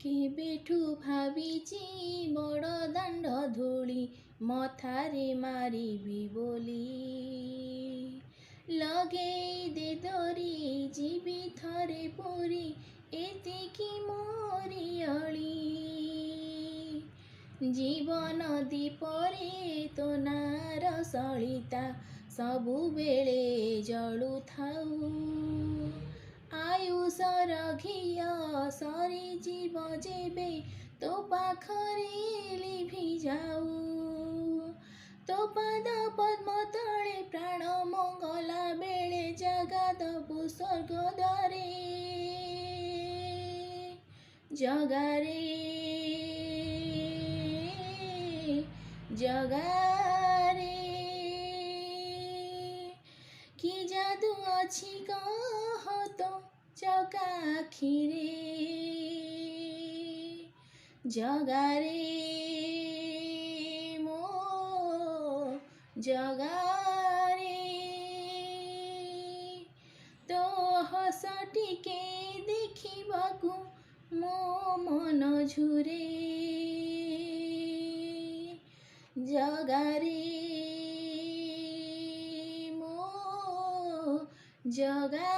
କେବେଠୁ ଭାବିଛି ବଡ଼ ଦାଣ୍ଡ ଧୂଳି ମଥାରେ ମାରିବି ବୋଲି। ଲଗେଇ ଦେ ଡୋରି ଯିବି ଥରେ ପୁରୀ ଏତିକି ମୋରି ଅଳି। ଜୀବନ ଦୀପରେ ତୋ ନାଁର ସଳିତା ସବୁବେଳେ ଜଳୁଥାଉ। ଆୟୁଷର ଘିଅ ସରିଯିବ ଯେବେ ତୋ ପାଖରେ ଲିଭିଯାଉ। ତୋ ପାଦ ପଦ୍ମ ତଳେ ପ୍ରାଣ ମଙ୍ଗଲା ବେଳେ ଜାଗା ଦବୁ ସ୍ୱର୍ଗ ଦ୍ୱାରେ। ଜଗାରେ ଜଗାରେ କି ଯାଦୁ ଅଛି କହ ତ ଚକା ଆଖିରେ। ଜଗାରେ ମୋ ଜଗାରେ ତୋ ହସ ଟିକେ ଦେଖିବାକୁ ମୋ ମନ ଝୁରେ। ଜଗାରେ ମୋ ଜଗା।